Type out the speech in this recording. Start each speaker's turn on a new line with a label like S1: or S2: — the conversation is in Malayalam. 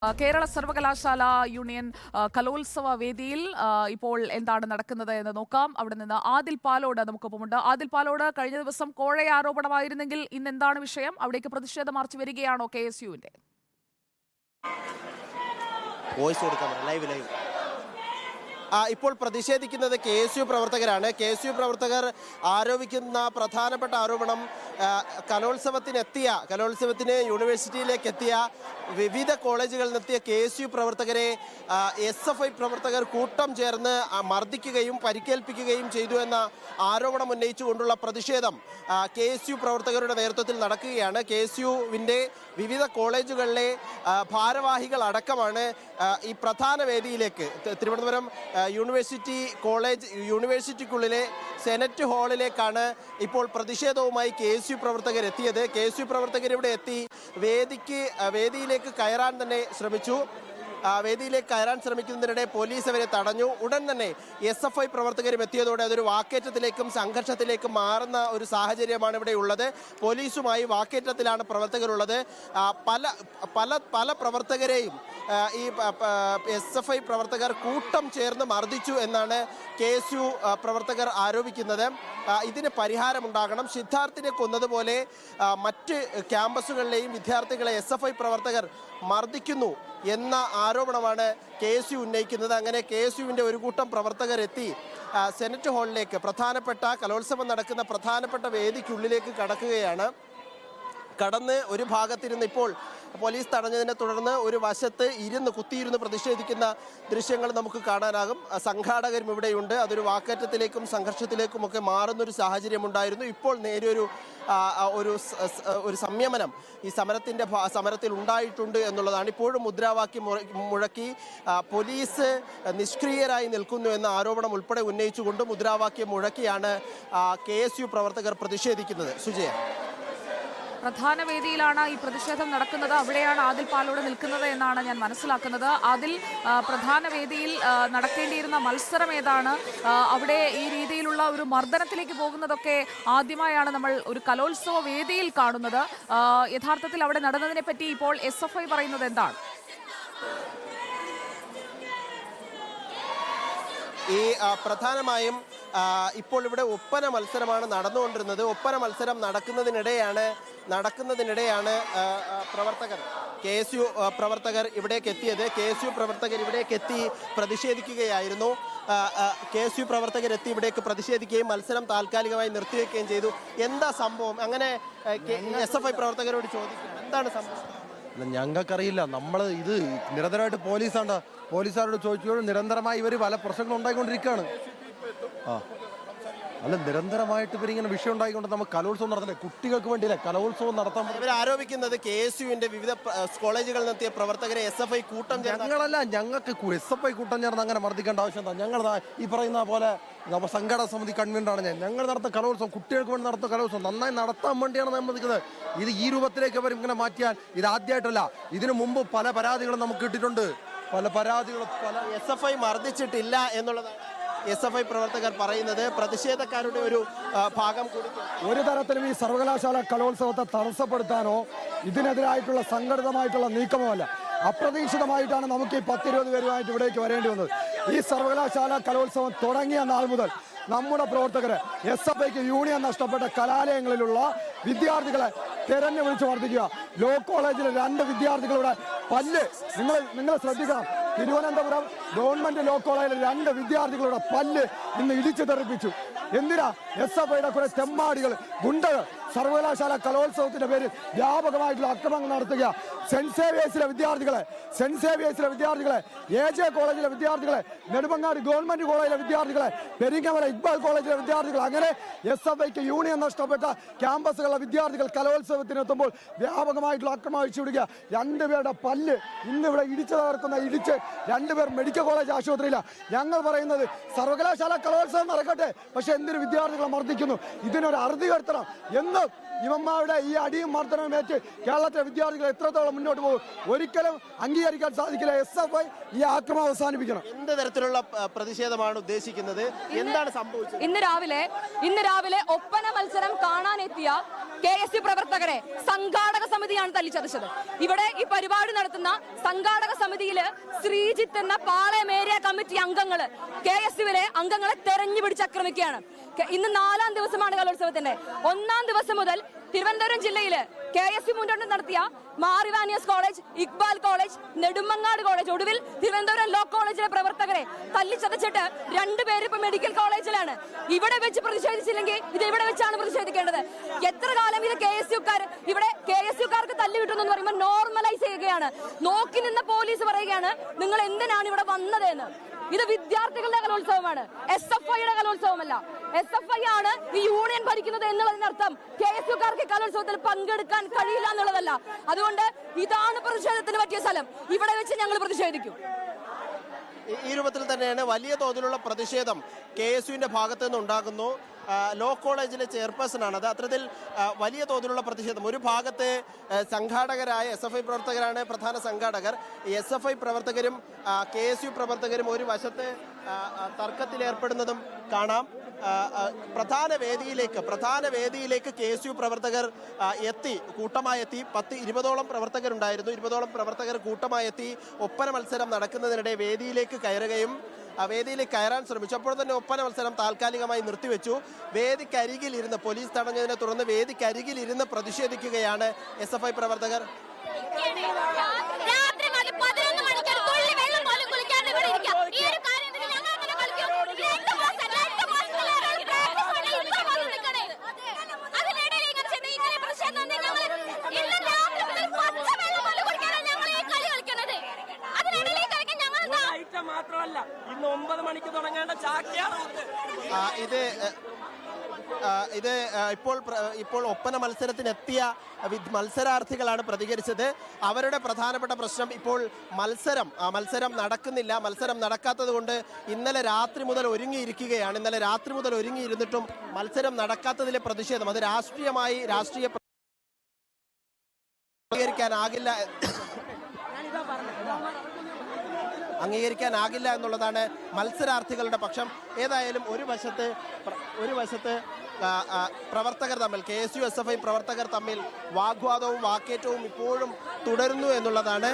S1: കേരള സർവകലാശാല യൂണിയൻ കലോത്സവ വേദിയിൽ ഇപ്പോൾ എന്താണ് നടക്കുന്നത് എന്ന് നോക്കാം. അവിടെ നിന്ന് ആദിൽ പാലോട് നമുക്കൊപ്പമുണ്ട്. ആദിൽ പാലോട്, കഴിഞ്ഞ ദിവസം കോഴ ആരോപണമായിരുന്നെങ്കിൽ ഇന്ന് എന്താണ് വിഷയം? അവിടേക്ക് പ്രതിഷേധ മാർച്ച് വരികയാണോ KSUവിന്റെ?
S2: ഇപ്പോൾ പ്രതിഷേധിക്കുന്നത് KSU പ്രവർത്തകരാണ്. KSU പ്രവർത്തകർ ആരോപിക്കുന്ന പ്രധാനപ്പെട്ട ആരോപണം കലോത്സവത്തിന് യൂണിവേഴ്സിറ്റിയിലേക്ക് എത്തിയ വിവിധ കോളേജുകളിൽ നിന്നെത്തിയ KSU പ്രവർത്തകരെ SFI പ്രവർത്തകർ കൂട്ടം ചേർന്ന് മർദ്ദിക്കുകയും പരിക്കേൽപ്പിക്കുകയും ചെയ്തു എന്ന ആരോപണം ഉന്നയിച്ചുകൊണ്ടുള്ള പ്രതിഷേധം KSU പ്രവർത്തകരുടെ നേതൃത്വത്തിൽ നടക്കുകയാണ്. KSUവിൻ്റെ വിവിധ കോളേജുകളിലെ ഭാരവാഹികൾ അടക്കമാണ് ഈ പ്രധാന വേദിയിലേക്ക് തിരുവനന്തപുരം യൂണിവേഴ്സിറ്റിക്കുള്ളിലെ സെനറ്റ് ഹാളിലേക്കാണ് ഇപ്പോൾ പ്രതിഷേധവുമായി KSU പ്രവർത്തകർ എത്തിയത്. KSU പ്രവർത്തകർ ഇവിടെ എത്തി വേദിയിലേക്ക് കയറാൻ തന്നെ ശ്രമിച്ചു. വേദിയിലേക്ക് കയറാൻ ശ്രമിക്കുന്നതിനിടെ പോലീസ് അവരെ തടഞ്ഞു. ഉടൻ തന്നെ SFI പ്രവർത്തകരും എത്തിയതോടെ അതൊരു വാക്കേറ്റത്തിലേക്കും സംഘർഷത്തിലേക്കും മാറുന്ന ഒരു സാഹചര്യമാണ് ഇവിടെ ഉള്ളത്. പോലീസുമായി വാക്കേറ്റത്തിലാണ് പ്രവർത്തകരുള്ളത്. പല പ്രവർത്തകരെയും ഈ SFI പ്രവർത്തകർ കൂട്ടം ചേർന്ന് മർദ്ദിച്ചു എന്നാണ് KSU പ്രവർത്തകർ ആരോപിക്കുന്നത്. ഇതിന് പരിഹാരമുണ്ടാകണം. സിദ്ധാർത്ഥിനെ കൊന്നതുപോലെ മറ്റ് ക്യാമ്പസുകളിലെയും വിദ്യാർത്ഥികളെ SFI പ്രവർത്തകർ മർദ്ദിക്കുന്നു എന്ന ആരോപണമാണ് KSU ഉന്നയിക്കുന്നത്. അങ്ങനെ KSUവിൻ്റെ ഒരു കൂട്ടം പ്രവർത്തകരെത്തി സെനറ്റ് ഹാളിലേക്ക്, കലോത്സവം നടക്കുന്ന പ്രധാനപ്പെട്ട വേദിക്കുള്ളിലേക്ക് കടക്കുകയാണ്. കടന്ന് ഒരു ഭാഗത്തിരുന്ന് ഇപ്പോൾ പോലീസ് തടഞ്ഞതിനെ തുടർന്ന് ഒരു വശത്ത് കുത്തിയിരുന്ന് പ്രതിഷേധിക്കുന്ന ദൃശ്യങ്ങൾ നമുക്ക് കാണാനാകും. സംഘാടകരും ഇവിടെയുണ്ട്. അതൊരു വാക്കേറ്റത്തിലേക്കും സംഘർഷത്തിലേക്കുമൊക്കെ മാറുന്നൊരു സാഹചര്യമുണ്ടായിരുന്നു. ഇപ്പോൾ നേരിയൊരു ഒരു സംയമനം ഈ സമരത്തിൽ ഉണ്ടായിട്ടുണ്ട് എന്നുള്ളതാണ്. ഇപ്പോഴും മുദ്രാവാക്യം മുഴക്കി പോലീസ് നിഷ്ക്രിയരായി നിൽക്കുന്നു എന്ന ആരോപണം ഉൾപ്പെടെ ഉന്നയിച്ചുകൊണ്ട് മുദ്രാവാക്യം മുഴക്കിയാണ് KSU പ്രവർത്തകർ പ്രതിഷേധിക്കുന്നത്. സുജയ,
S1: പ്രധാന വേദിയിലാണ് ഈ പ്രതിഷേധം നടക്കുന്നത്. അവിടെയാണ് ആദിൽ പാലോട് നിൽക്കുന്നത് എന്നാണ് ഞാൻ മനസ്സിലാക്കുന്നത്. അതിൽ പ്രധാന വേദിയിൽ നടക്കേണ്ടിയിരുന്ന മത്സരം ഏതാണ്? അവിടെ ഈ രീതിയിലുള്ള ഒരു മർദ്ദനത്തിലേക്ക് പോകുന്നതൊക്കെ ആദ്യമായാണ് നമ്മൾ ഒരു കലോത്സവ വേദിയിൽ കാണുന്നത്. യഥാർത്ഥത്തിൽ അവിടെ നടന്നതിനെ പറ്റി ഇപ്പോൾ SFI പറയുന്നത് എന്താണ്?
S2: പ്രധാനമായും ഇപ്പോൾ ഇവിടെ ഒപ്പന മത്സരമാണ് നടന്നുകൊണ്ടിരുന്നത്. ഒപ്പന മത്സരം നടക്കുന്നതിനിടെയാണ് KSU പ്രവർത്തകർ ഇവിടേക്ക് എത്തിയത്. KSU പ്രവർത്തകർ ഇവിടേക്ക് എത്തി പ്രതിഷേധിക്കുകയായിരുന്നു. KSU പ്രവർത്തകരെത്തി ഇവിടേക്ക് പ്രതിഷേധിക്കുകയും മത്സരം താൽക്കാലികമായി നിർത്തിവെക്കുകയും ചെയ്തു. എന്താ സംഭവം? അങ്ങനെ SFI പ്രവർത്തകരോട് ചോദിക്കും, എന്താണ് സംഭവം?
S3: ഞങ്ങൾക്കറിയില്ല. നമ്മൾ ഇത് നിരന്തരമായിട്ട് പോലീസുകാരോട് ചോദിക്കുകയും നിരന്തരമായി ഇവർ പല പ്രശ്നങ്ങൾ ഉണ്ടായിക്കൊണ്ടിരിക്കുകയാണ്. നിരന്തരമായിട്ട് ഇവരിങ്ങനെ വിഷയം ഉണ്ടായിക്കൊണ്ട് നമുക്ക് കലോത്സവം നടത്തണ്ടേ? കുട്ടികൾക്ക് വേണ്ടിയില്ല കലോത്സവം നടത്താൻ.
S2: ഇവർ ആരോപിക്കുന്നത് KSUവിന്റെ വിവിധ കോളേജുകളിൽ നിന്നെത്തിയ പ്രവർത്തകരെ SFI കൂട്ടം
S3: ഞങ്ങൾക്ക് SFI കൂട്ടം ചേർന്ന് അങ്ങനെ മർദ്ദിക്കേണ്ട ആവശ്യം എന്താ? ഞങ്ങൾ ഈ പറയുന്ന പോലെ സംഘടന സമിതി കൺവീനറാണ് ഞങ്ങൾ നടത്തുന്ന കലോത്സവം, കുട്ടികൾക്ക് വേണ്ടി നടത്തുന്ന കലോത്സവം നന്നായി നടത്താൻ വേണ്ടിയാണ് നമ്മൾ നിൽക്കുന്നത്. ഇത് ഈ രൂപത്തിലേക്ക് അവർ ഇങ്ങനെ മാറ്റിയാൽ ഇത് ആദ്യമായിട്ടല്ല. ഇതിനു മുമ്പ് പല പരാതികളും നമുക്ക് കിട്ടിയിട്ടുണ്ട്.
S2: SFI മർദ്ദിച്ചിട്ടില്ല എന്നുള്ളതാണ് SFI പ്രവർത്തകർ പറയുന്നത്. പ്രതിഷേധക്കാരുടെ ഒരു ഭാഗം കൂടി
S4: ഒരു തരത്തിലും ഈ സർവകലാശാല കലോത്സവത്തെ തടസ്സപ്പെടുത്താനോ ഇതിനെതിരായിട്ടുള്ള സംഘടിതമായിട്ടുള്ള നീക്കമോ അല്ല. അപ്രതീക്ഷിതമായിട്ടാണ് നമുക്ക് ഈ 10-20 പേരുമായിട്ട് ഇവിടേക്ക് വരേണ്ടി വന്നത്. ഈ സർവകലാശാല കലോത്സവം തുടങ്ങിയ നാൾ മുതൽ നമ്മുടെ പ്രവർത്തകരെ SFIക്ക് യൂണിയൻ നഷ്ടപ്പെട്ട കലാലയങ്ങളിലുള്ള വിദ്യാർത്ഥികളെ തെരഞ്ഞു വിളിച്ച് മർദ്ദിക്കുക. ലോ കോളേജിലെ 2 വിദ്യാർത്ഥികളുടെ പല്ല് നിങ്ങൾ ശ്രദ്ധിക്കണം. തിരുവനന്തപുരം ഗവൺമെന്റ് ലോ കോളേജിലെ 2 വിദ്യാർത്ഥികളുടെ പല്ല് ഇന്ന് ഇടിച്ചു തെറിപ്പിച്ചു. എന്തിനാ? SFIയുടെ കുറെ തെമ്മാടികൾ, ഗുണ്ടകൾ സർവകലാശാല കലോത്സവത്തിന്റെ പേരിൽ വ്യാപകമായിട്ടുള്ള അക്രമങ്ങൾ നടത്തുക. സെന്റ് സേവിയേഴ്സിലെ വിദ്യാർത്ഥികളെ, AJ കോളേജിലെ വിദ്യാർത്ഥികളെ, നെടുമങ്ങാട് ഗവൺമെന്റ് കോളേജിലെ വിദ്യാർത്ഥികളെ, പെരിങ്ങമല ഇക്ബാൽ കോളേജിലെ വിദ്യാർത്ഥികൾ, അങ്ങനെ SFIക്ക് യൂണിയൻ നഷ്ടപ്പെട്ട ക്യാമ്പസുകളിലെ വിദ്യാർത്ഥികൾ കലോത്സവത്തിനെത്തുമ്പോൾ വ്യാപകമായിട്ടുള്ള അക്രമം അഴിച്ചുവിടുക. 2 പേരുടെ പല്ല് ഇന്നിവിടെ ഇടിച്ചു 2 പേർ മെഡിക്കൽ കോളേജ് ആശുപത്രിയിലാണ്. ഞങ്ങൾ പറയുന്നത് സർവകലാശാല കലോത്സവം നടക്കട്ടെ, പക്ഷെ എന്തിനു വിദ്യാർത്ഥികളെ മർദ്ദിക്കുന്നു? ഇതിനൊരു അറുതി വരുത്തണം. എന്ന് ഇവന്മാരുടെ ഈ അടിയും മർദ്ദനവും ഏറ്റ് കേരളത്തിലെ വിദ്യാർത്ഥികൾ എത്രത്തോളം മുന്നോട്ട് പോകും? ഒരിക്കലും അംഗീകരിക്കാൻ സാധിക്കില്ല. SFI ഈ ആക്രമണം അവസാനിപ്പിക്കണം.
S2: എന്ത് തരത്തിലുള്ള പ്രതിഷേധമാണ് ഉദ്ദേശിക്കുന്നത്? എന്താണ് സംഭവിച്ചത്?
S5: ഇന്ന് രാവിലെ ഒപ്പന മത്സരം കാണാനെത്തിയ KSU പ്രവർത്തകരെ സംഘാടക സമിതിയാണ് തല്ലിച്ചതച്ചത്. ഇവിടെ ഈ പരിപാടി നടത്തുന്ന സംഘാടക സമിതിയില് ശ്രീജിത്ത് എന്ന പാളയം ഏരിയ കമ്മിറ്റി അംഗങ്ങള് KSUവിലെ അംഗങ്ങളെ തെരഞ്ഞു പിടിച്ച് ആക്രമിക്കുകയാണ്. ഇന്ന് 4ാം ദിവസമാണ് കലോത്സവത്തിന്റെ. 1ാം ദിവസം മുതൽ തിരുവനന്തപുരം ജില്ലയില് KSU മുന്നോട്ട് നടത്തിയ Mar Ivanios college, Iqbal college, Nedumangad college, ഒടുവിൽ തിരുവനന്തപുരം ലോ കോളേജിലെ പ്രവർത്തകരെ തല്ലിച്ചതച്ചിട്ട് 2 പേര് ഇപ്പൊ മെഡിക്കൽ കോളേജിലാണ്. ഇവിടെ വെച്ച് പ്രതിഷേധിച്ചില്ലെങ്കിൽ ഇത് ഇവിടെ വെച്ചാണ് പ്രതിഷേധിക്കേണ്ടത്. എത്ര കാലം ഇത് ഇവിടെ KSUക്കാർക്ക് തല്ലി കിട്ടുന്നു എന്ന് പറയുമ്പോൾ നോർമലൈസ് ചെയ്യുകയാണ്. നോക്കി നിന്ന പോലീസ് പറയുകയാണ് നിങ്ങൾ എന്തിനാണ് ഇവിടെ വന്നതെന്ന്. ഇത് വിദ്യാർത്ഥികളുടെ കലോത്സവമാണ്, SFIയുടെ കലോത്സവമല്ല. SFI ആണ് ഈ യൂണിയൻ ഭരിക്കുന്നത് എന്നുള്ളതിനർത്ഥം KSUക്കാർക്ക് കലോത്സവത്തിൽ പങ്കെടുക്കാൻ കഴിയില്ല എന്നുള്ളതല്ല. അതുകൊണ്ട് ഇതാണ് പ്രതിഷേധത്തിന് പറ്റിയ സ്ഥലം. ഇവിടെ വെച്ച് ഞങ്ങൾ പ്രതിഷേധിക്കും.
S2: ഈ രൂപത്തിൽ തന്നെയാണ് വലിയ തോതിലുള്ള പ്രതിഷേധം KSUവിന്റെ ഭാഗത്തു നിന്നുണ്ടാകുന്നു. ലോ കോളേജിലെ ചെയർപേഴ്സൺ ആണത്. അത്തരത്തിൽ വലിയ തോതിലുള്ള പ്രതിഷേധം. ഒരു ഭാഗത്ത് സംഘാടകരായ SFI പ്രവർത്തകരാണ് പ്രധാന സംഘാടകർ. SFI പ്രവർത്തകരും KSU പ്രവർത്തകരും ഒരു വശത്ത് തർക്കത്തിലേർപ്പെടുന്നതും കാണാം. പ്രധാന വേദിയിലേക്ക് KSU പ്രവർത്തകർ കൂട്ടമായി എത്തി. 10-20ഓളം പ്രവർത്തകരുണ്ടായിരുന്നു. 20ഓളം പ്രവർത്തകർ കൂട്ടമായി എത്തി. ഒപ്പന മത്സരം നടക്കുന്നതിനിടെ വേദിയിലേക്ക് കയറാൻ ശ്രമിച്ചു. അപ്പോൾ തന്നെ ഒപ്പന മത്സരം താൽക്കാലികമായി നിർത്തിവെച്ചു. വേദിക്കരികിൽ ഇരുന്ന് പോലീസ് തടഞ്ഞതിനെ തുടർന്ന് വേദിക്കരികിൽ ഇരുന്ന് പ്രതിഷേധിക്കുകയാണ് SFI പ്രവർത്തകർ.
S6: മാത്രമല്ല ഇന്ന് 9 മണിക്ക് തുടങ്ങേണ്ട ചാക്യാർ
S2: ഇത് ഇപ്പോൾ ഒപ്പന മത്സരത്തിനെത്തിയ മത്സരാർത്ഥികളാണ് പ്രതികരിച്ചത്. അവരുടെ പ്രധാനപ്പെട്ട പ്രശ്നം ഇപ്പോൾ മത്സരം നടക്കുന്നില്ല. മത്സരം നടക്കാത്തത് കൊണ്ട് ഇന്നലെ രാത്രി മുതൽ ഒരുങ്ങിയിരുന്നിട്ടും മത്സരം നടക്കാത്തതിലെ പ്രതിഷേധം അത് അംഗീകരിക്കാനാകില്ല എന്നുള്ളതാണ് മത്സരാർത്ഥികളുടെ പക്ഷം. ഏതായാലും ഒരു വശത്ത് പ്രവർത്തകർ തമ്മിൽ KSU SFI പ്രവർത്തകർ തമ്മിൽ വാഗ്വാദവും വാക്കേറ്റവും ഇപ്പോഴും തുടരുന്നു എന്നുള്ളതാണ്.